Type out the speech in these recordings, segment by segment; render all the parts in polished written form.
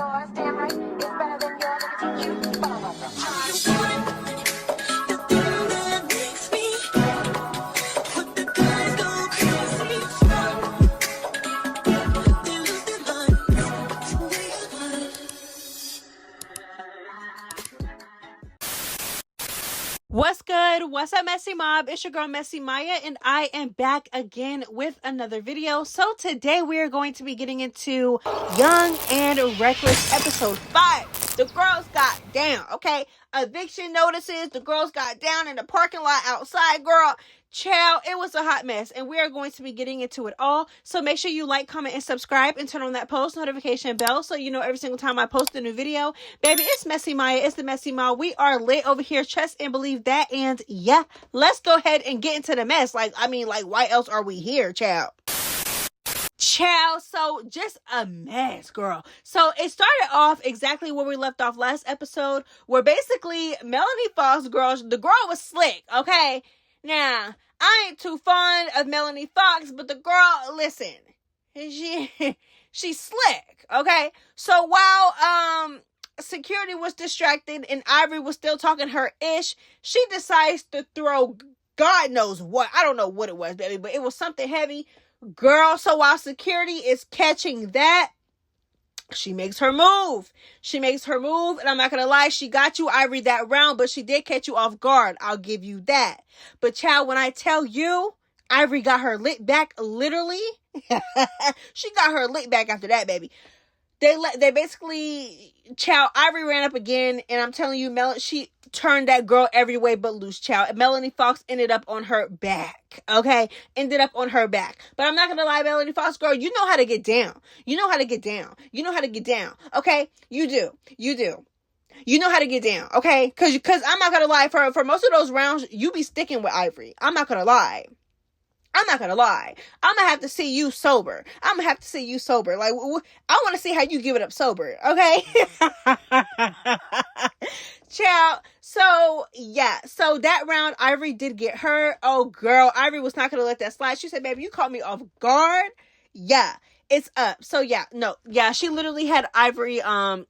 yours, damn right. It's better than yours. I can teach you. Follow What's good? What's up, Messy Mob? It's your girl, ItsMyaJ, and I am back again with another video. So today we are going to be getting into Young and Reckless episode 5. The girls got down, okay? Eviction notices. The girls got down in the parking lot outside, girl. Child, it was a hot mess, and we are going to be getting into it all. So make sure you like, comment, and subscribe, and turn on that post notification bell so you know every single time I post a new video. Baby, it's ItsMyaJ. It's the Messy Mob. We are lit over here. Trust and believe that. And yeah, let's go ahead and get into the mess. Like, why else are we here, child? So just a mess, girl. So it started off exactly where we left off last episode, where basically Melanie Fox, the girl was slick, okay? Now, I ain't too fond of Melanie Fox, but the girl, listen, she's slick, okay? So while security was distracted and Ivory was still talking her ish, she decides to throw God knows what. I don't know what it was, baby, but it was something heavy. Girl, so while security is catching that, she makes her move. And I'm not going to lie, she got you, Ivory, that round, but she did catch you off guard. I'll give you that. But child, when I tell you, Ivory got her lit back, literally, she got her lit back after that, baby. They basically, child, Ivory ran up again, and I'm telling you, she turned that girl every way but loose, child. Melanie Fox ended up on her back, okay? But I'm not going to lie, Melanie Fox, girl, you know how to get down. You know how to get down, okay? You do. You know how to get down, okay? Because I'm not going to lie, for most of those rounds, you be sticking with Ivory. I'm not going to lie. I'm going to have to see you sober. Like, I want to see how you give it up sober, okay? Child. So, yeah. So, that round, Ivory did get hurt. Oh, girl. Ivory was not going to let that slide. She said, baby, you caught me off guard. Yeah. It's up. So, yeah. No. Yeah. She literally had Ivory had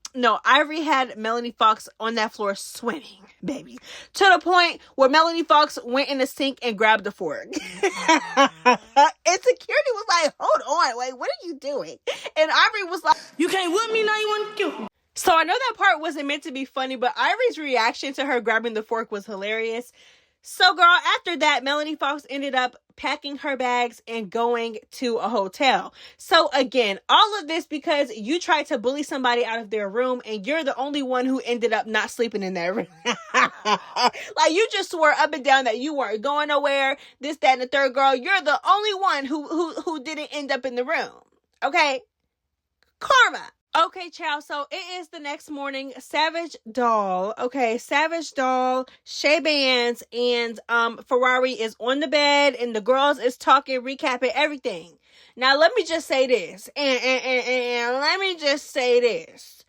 Melanie Fox on that floor swimming, baby. To the point where Melanie Fox went in the sink and grabbed the fork. And security was like, hold on. Wait, what are you doing? And Ivory was like, you can't whip me, now you want to kill me. So I know that part wasn't meant to be funny, but Ivory's reaction to her grabbing the fork was hilarious. So, girl, after that, Melanie Fox ended up packing her bags and going to a hotel. So, again, all of this because you tried to bully somebody out of their room, and you're the only one who ended up not sleeping in that room. Like, you just swore up and down that you weren't going nowhere, this, that, and the third, girl. You're the only one who didn't end up in the room. Okay? Karma. Okay, child, so it is the next morning. Savage Doll, Shay Bands, and Ferrari is on the bed, and the girls is talking, recapping everything. Now, let me just say this, and let me just say this.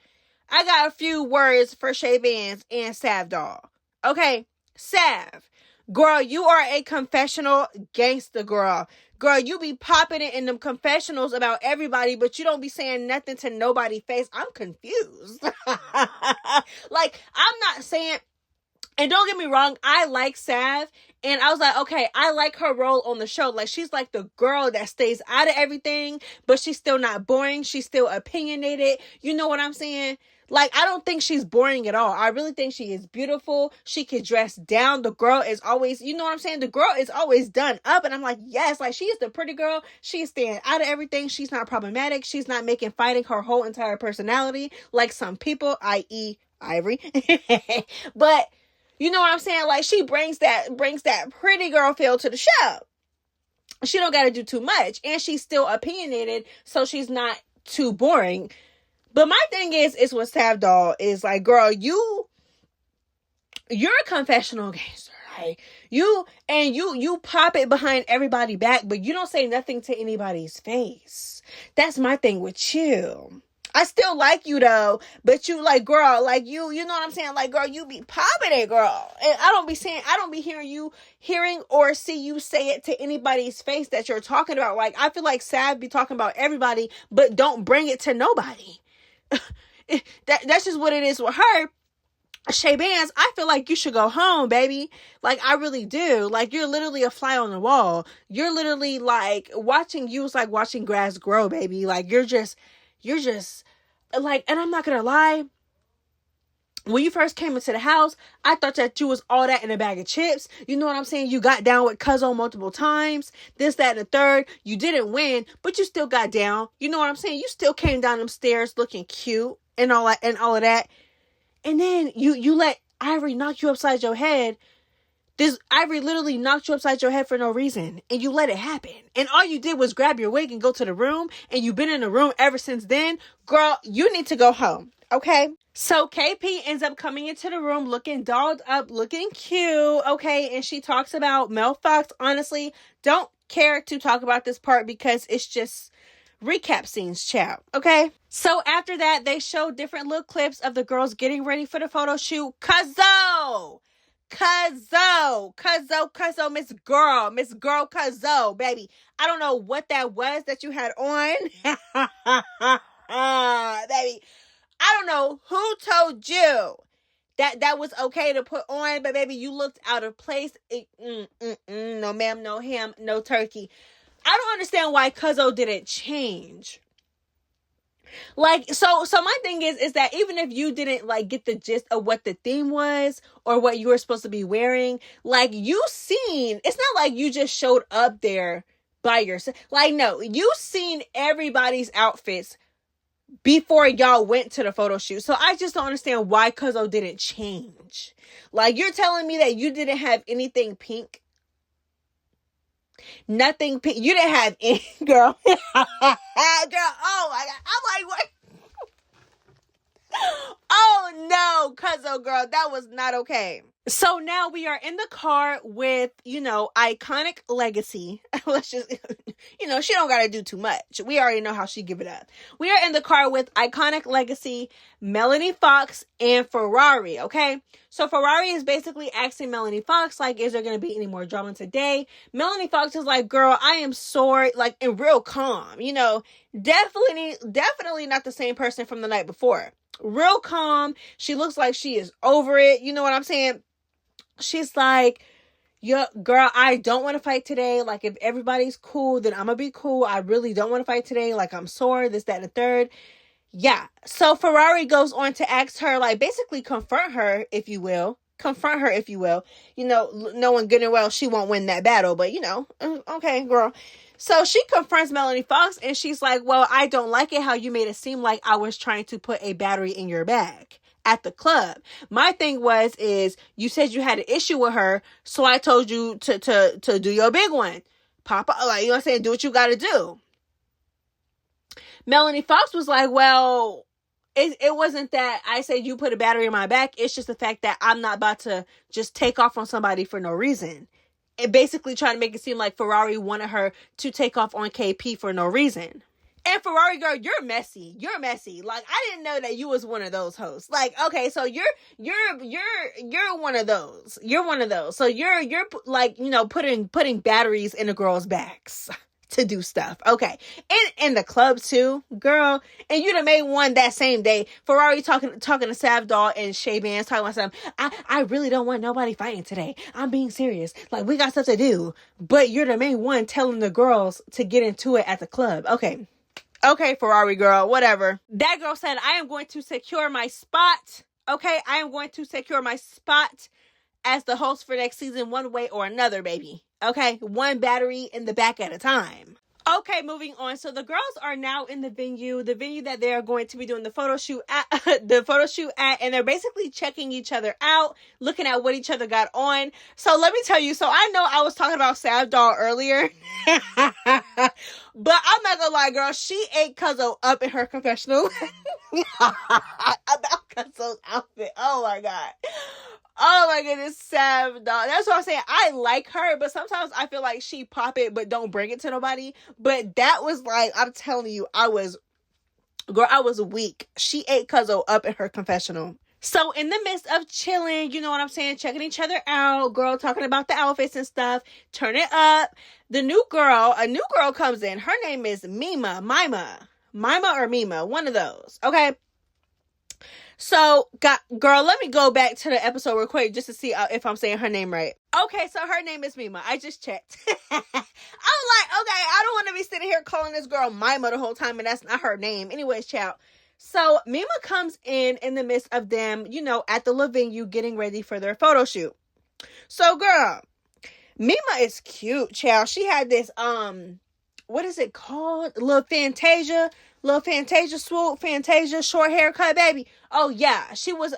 I got a few words for Shay Bands and Sav Doll. Okay, Sav, girl, you are a confessional gangster, girl. Girl, you be popping it in them confessionals about everybody, but you don't be saying nothing to nobody's face. I'm confused. Like, I'm not saying, and don't get me wrong, I like Sav, and I was like, okay, I like her role on the show. Like, she's like the girl that stays out of everything, but she's still not boring. She's still opinionated. You know what I'm saying? Like, I don't think she's boring at all. I really think she is beautiful. She can dress down. The girl is always, you know what I'm saying? The girl is always done up. And I'm like, yes, like, she is the pretty girl. She is staying out of everything. She's not problematic. She's not making fighting her whole entire personality like some people, i.e. Ivory. But, you know what I'm saying? Like, she brings that pretty girl feel to the show. She don't got to do too much. And she's still opinionated, so she's not too boring. But my thing is with Sav Doll is like, girl, you're a confessional gangster, right? You pop it behind everybody's back, but you don't say nothing to anybody's face. That's my thing with you. I still like you though, but you like, girl, like you know what I'm saying? Like, girl, you be popping it, girl. And I don't be hearing or see you say it to anybody's face that you're talking about. Like, I feel like Sav be talking about everybody, but don't bring it to nobody. That's just what it is with her. Shay Bands, I feel like you should go home, baby. Like, I really do. Like, you're literally a fly on the wall. You're literally like watching you is like watching grass grow, baby. Like, you're just like, and I'm not gonna lie. When you first came into the house, I thought that you was all that in a bag of chips. You know what I'm saying? You got down with Cuzzo multiple times. This, that, and the third. You didn't win, but you still got down. You know what I'm saying? You still came down them stairs looking cute and all of that. And then you let Ivory knock you upside your head. This Ivory literally knocked you upside your head for no reason. And you let it happen. And all you did was grab your wig and go to the room. And you've been in the room ever since then. Girl, you need to go home. Okay? So KP ends up coming into the room looking dolled up, looking cute. Okay? And she talks about Mel Fox. Honestly, don't care to talk about this part because it's just recap scenes, child. Okay? So after that, they show different little clips of the girls getting ready for the photo shoot. Cuzzo, Miss Girl, Cuzzo, baby. I don't know what that was that you had on. Baby, I don't know who told you that was okay to put on, but baby, you looked out of place. No ma'am, no ham, no turkey. I don't understand why Cuzzo didn't change. Like, so my thing is that even if you didn't like get the gist of what the theme was or what you were supposed to be wearing, like it's not like you just showed up there by yourself. Like, no, you seen everybody's outfits before y'all went to the photo shoot. So I just don't understand why Cuzzo didn't change. Like, you're telling me that you didn't have anything pink? Nothing pink. You didn't have any, girl. Girl, oh my God. I'm like, what? Oh no, Cuzzo girl, that was not okay. So now we are in the car with, Iconic Legacy. Let's just, she don't got to do too much. We already know how she give it up. We are in the car with Iconic Legacy, Melanie Fox, and Ferrari, okay? So Ferrari is basically asking Melanie Fox, like, is there going to be any more drama today? Melanie Fox is like, girl, I am sore, like, and real calm, definitely not the same person from the night before. Real calm. She looks like she is over it. You know what I'm saying? She's like, yeah, girl, I don't want to fight today. Like, if everybody's cool, then I'm going to be cool. I really don't want to fight today. Like, I'm sore, this, that, and the third. Yeah. So Ferrari goes on to ask her, like, basically confront her, if you will. Knowing good and well she won't win that battle, but, okay, girl. So she confronts Melanie Fox and she's like, well, I don't like it how you made it seem like I was trying to put a battery in your bag at the club. My thing is you said you had an issue with her, so I told you to do your big one. Papa, like, you know what I'm saying? Do what you got to do. Melanie Fox was like, well, it wasn't that I said you put a battery in my back. It's just the fact that I'm not about to just take off on somebody for no reason. And basically trying to make it seem like Ferrari wanted her to take off on KP for no reason. And Ferrari girl, you're messy. Like, I didn't know that you was one of those hosts. Like, okay, so you're one of those. So you're like, putting batteries in the girls' backs to do stuff. Okay. And in the club too, girl. And you done made one that same day. Ferrari talking to Savdol and Shay Bands talking about something. I really don't want nobody fighting today. I'm being serious. Like, we got stuff to do. But you're the main one telling the girls to get into it at the club. Okay, Ferrari girl, whatever. That girl said, I am going to secure my spot. Okay, I am going to secure my spot as the host for next season one way or another, baby. Okay, one battery in the back at a time. Okay, moving on. So the girls are now in the venue that they are going to be doing the photo shoot at, and they're basically checking each other out, looking at what each other got on. So let me tell you, so I know I was talking about Savdol earlier, but I'm not gonna lie, girl, she ate Cuzzo up in her confessional about Cuzzo's outfit. Oh my God. Oh my goodness, Savdol. That's what I'm saying. I like her, but sometimes I feel like she pop it, but don't bring it to nobody. But that was like, I'm telling you, I was weak. She ate Cuzzo up in her confessional. So in the midst of chilling, you know what I'm saying, checking each other out, girl, talking about the outfits and stuff, turn it up. A new girl comes in. Her name is Mima or Mima, one of those. Okay. So, girl, let me go back to the episode real quick just to see if I'm saying her name right. Okay, so her name is Mima. I just checked. I'm like, okay, I don't want to be sitting here calling this girl Mima the whole time, and that's not her name. Anyways, child. So, Mima comes in the midst of them, at the little venue getting ready for their photo shoot. So, girl, Mima is cute, child. She had this, what is it called? Little Fantasia swoop, Fantasia, short haircut, baby. Oh, yeah. She was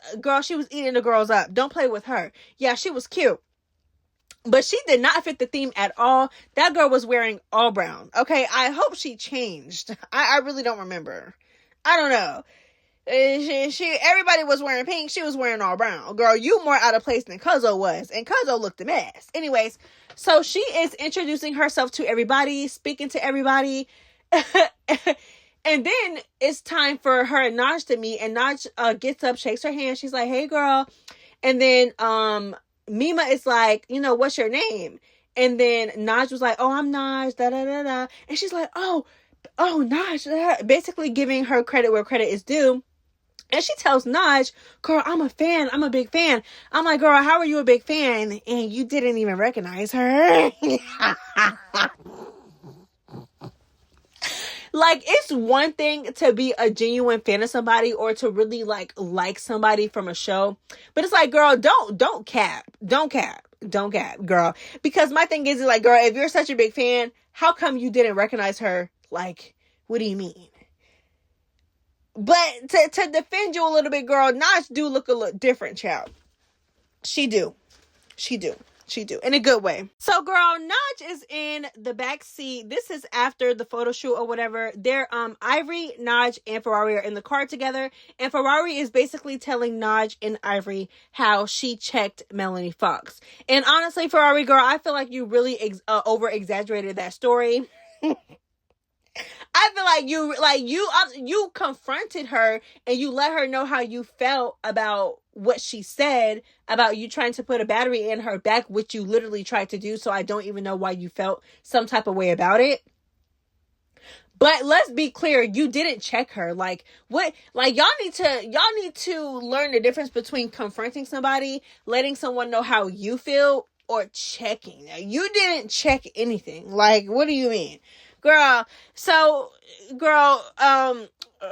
eating the girls up. Don't play with her. Yeah, she was cute. But she did not fit the theme at all. That girl was wearing all brown. Okay, I hope she changed. I really don't remember. I don't know. Everybody was wearing pink. She was wearing all brown. Girl, you more out of place than Cuzzo was. And Cuzzo looked a mess. Anyways, so she is introducing herself to everybody, speaking to everybody. And then it's time for her and Naj to meet. And Naj gets up, shakes her hand. She's like, hey, girl. And then Mima is like, what's your name? And then Naj was like, oh, I'm Naj, da-da-da-da. And she's like, oh, Naj. Basically giving her credit where credit is due. And she tells Naj, girl, I'm a fan. I'm a big fan. I'm like, girl, how are you a big fan? And you didn't even recognize her. Like, it's one thing to be a genuine fan of somebody or to really like somebody from a show. But it's like, girl, don't cap, girl. Because my thing is like, girl, if you're such a big fan, how come you didn't recognize her? Like, what do you mean? But to defend you a little bit, girl, Naj do look a little different, child. She do. In a good way. So, girl, Naj is in the back seat. This is after the photo shoot or whatever. They're Ivory, Naj, and Ferrari are in the car together. And Ferrari is basically telling Naj and Ivory how she checked Melanie Fox. And honestly, Ferrari, girl, I feel like you really over-exaggerated that story. I feel like you confronted her and you let her know how you felt about what she said about you trying to put a battery in her back, which you literally tried to do. So I don't even know why you felt some type of way about it. But let's be clear, you didn't check her. Like, what? Like, y'all need to learn the difference between confronting somebody, letting someone know how you feel, or checking. Now, you didn't check anything. Like, what do you mean? Girl,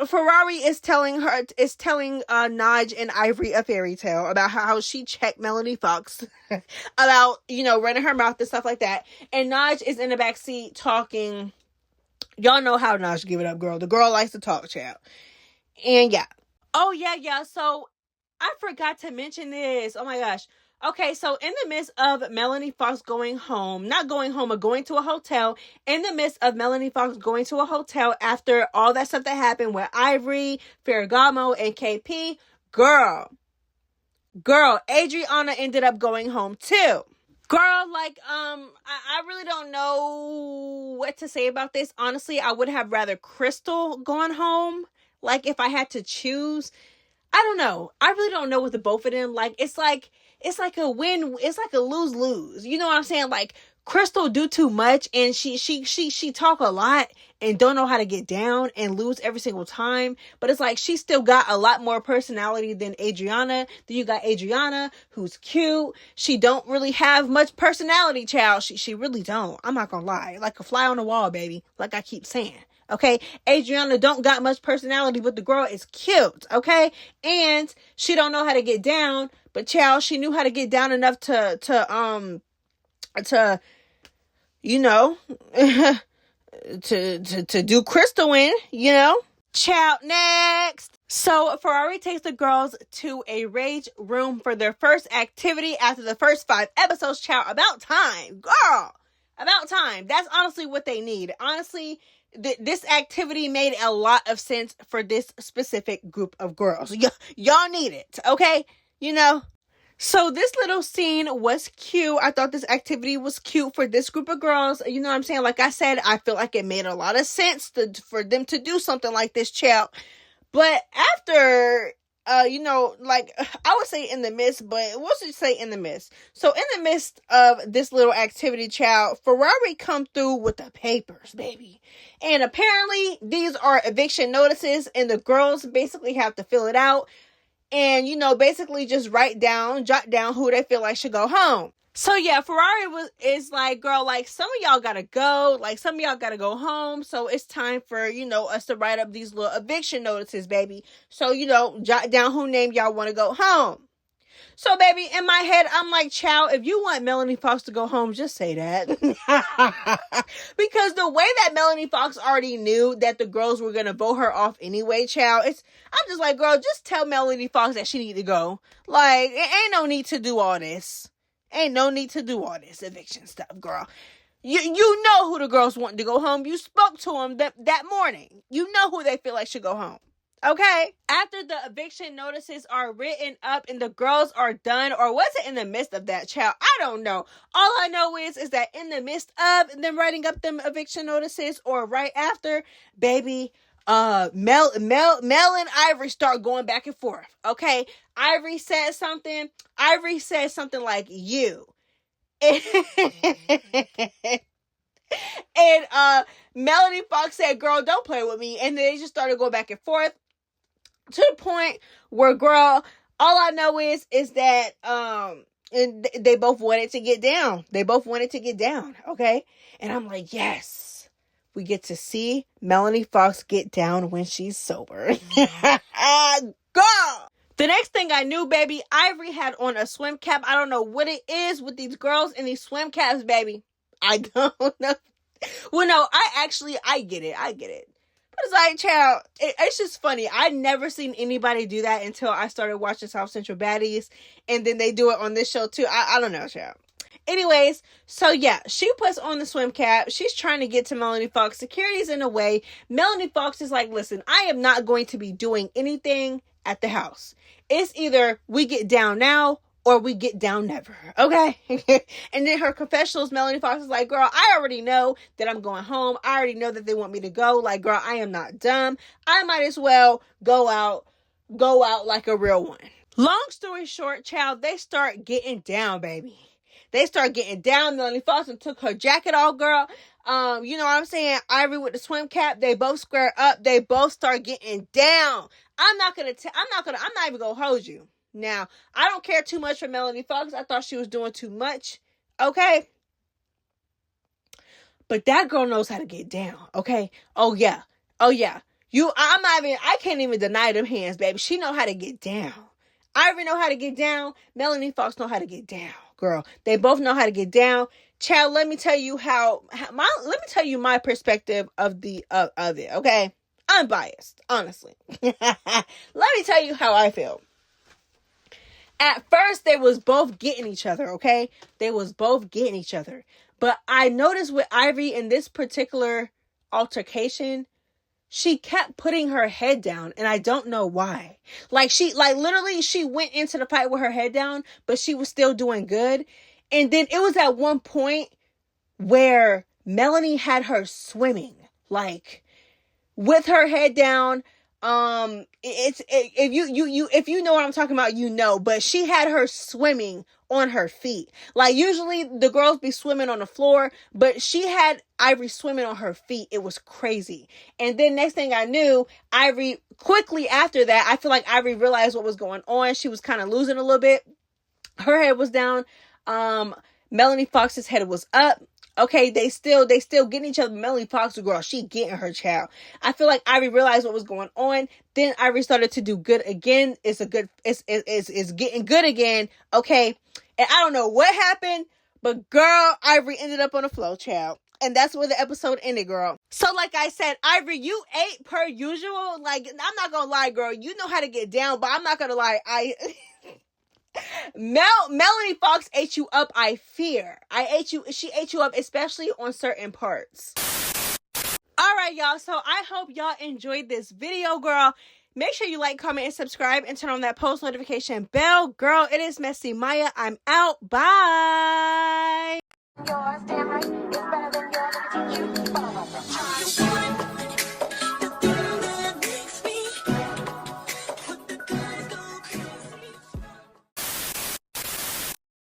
Ferrari is telling Naj and Ivory a fairy tale about how she checked Melanie Fox about, running her mouth and stuff like that. And Naj is in the back seat talking. Y'all know how Naj give it up, girl. The girl likes to talk, child. And yeah. Oh, yeah. So I forgot to mention this. Oh my gosh. Okay, so in the midst of Melanie Fox going to a hotel, in the midst of Melanie Fox going to a hotel after all that stuff that happened with Ivory, Ferragamo, and KP, girl, Adriana ended up going home too. Girl, like, I really don't know what to say about this. Honestly, I would have rather Crystal gone home. Like, if I had to choose, I don't know. I really don't know with the both of them. Like, it's like a win. It's like a lose-lose. You know what I'm saying? Like, Crystal do too much and she talk a lot and don't know how to get down and lose every single time. But it's like she still got a lot more personality than Adriana. Then you got Adriana, who's cute. She don't really have much personality, child. She really don't. I'm not gonna lie. Like a fly on the wall, baby. Like I keep saying. Okay, Adriana don't got much personality, but the girl is cute, okay? And she don't know how to get down, but child, she knew how to get down enough to to do Crystal in, Child, next. So Ferrari takes the girls to a rage room for their first activity after the first 5 episodes, child. About time, girl. About time. That's honestly what they need. Honestly, this activity made a lot of sense for this specific group of girls. Y'all need it, okay? So this little scene was cute. I thought this activity was cute for this group of girls. You know what I'm saying? Like I said, I feel like it made a lot of sense for them to do something like this, child. But after you know, like, I would say in the midst, but we'll just say in the midst. So in the midst of this little activity, child, Ferrari come through with the papers, baby. And apparently these are eviction notices, and the girls basically have to fill it out and, you know, basically just jot down who they feel like should go home. So yeah, is like, girl, like, some of y'all gotta go, like, some of y'all gotta go home, so it's time for, you know, us to write up these little eviction notices, baby. So, you know, jot down who name y'all want to go home. So, baby, in my head, I'm like, child, if you want Melanie Fox to go home, just say that. Because the way that Melanie Fox already knew that the girls were going to vote her off anyway, child, I'm just like, girl, just tell Melanie Fox that she need to go. Like, it ain't no need to do all this. Ain't no need to do all this eviction stuff, girl. You know who the girls want to go home. You spoke to them that morning. You know who they feel like should go home. Okay? After the eviction notices are written up and the girls are done, or was it in the midst of that, child? I don't know. All I know is that in the midst of them writing up them eviction notices, or right after, baby, Mel and Ivory start going back and forth. Okay? Ivory said something like, you. And Melanie Fox said, girl, don't play with me. And they just started going back and forth to the point where, girl, all I know is that and they both wanted to get down. Okay? And I'm like, yes, we get to see Melanie Fox get down when she's sober. Girl! The next thing I knew, baby, Ivory had on a swim cap. I don't know what it is with these girls in these swim caps, baby. I don't know. Well, no, I get it. But it's like, child, it's just funny. I never seen anybody do that until I started watching South Central Baddies. And then they do it on this show, too. I don't know, child. Anyways, so yeah, she puts on the swim cap. She's trying to get to Melanie Fox. Security's in the way. Melanie Fox is like, listen, I am not going to be doing anything at the house. It's either we get down now or we get down never. Okay? And then her confessionals, Melanie Fox is like, girl, I already know that I'm going home. I already know that they want me to go. Like, girl, I am not dumb. I might as well go out like a real one. Long story short, child, they start getting down, baby. They start getting down. Melanie Fox and took her jacket off, girl. You know what I'm saying? Ivory with the swim cap. They both square up. They both start getting down. I'm not even gonna hold you. Now, I don't care too much for Melanie Fox. I thought she was doing too much. Okay? But that girl knows how to get down. Okay? Oh yeah. I can't even deny them hands, baby. She know how to get down. Ivory know how to get down. Melanie Fox know how to get down, girl. They both know how to get down. Child, let me tell you my perspective of it, okay? I'm biased, honestly. Let me tell you how I feel. At first, they was both getting each other, okay? They was both getting each other. But I noticed with Ivory in this particular altercation, she kept putting her head down, and I don't know why. Literally, she went into the fight with her head down, but she was still doing good. And then it was at one point where Melanie had her swimming, like, with her head down. If you know what I'm talking about, you know, but she had her swimming on her feet. Like, usually the girls be swimming on the floor, but she had Ivory swimming on her feet. It was crazy. And then next thing I knew, Ivory, quickly after that, I feel like Ivory realized what was going on. She was kind of losing a little bit. Her head was down. Melanie Fox's head was up. Okay, they still getting each other. Melanie Fox, girl, she getting her child. I feel like Ivory realized what was going on. Then Ivory started to do good again. It's getting good again. Okay, and I don't know what happened, but girl, Ivory ended up on the floor, child. And that's where the episode ended, girl. So like I said, Ivory, you ate per usual. Like, I'm not gonna lie, girl. You know how to get down, but I'm not gonna lie. Melanie Fox ate you up, I fear. She ate you up, especially on certain parts. Alright, y'all, so I hope y'all enjoyed this video, girl. Make sure you like, comment, and subscribe, and turn on that post notification bell. Girl, it is ItsMyaJ. I'm out. Bye. Yours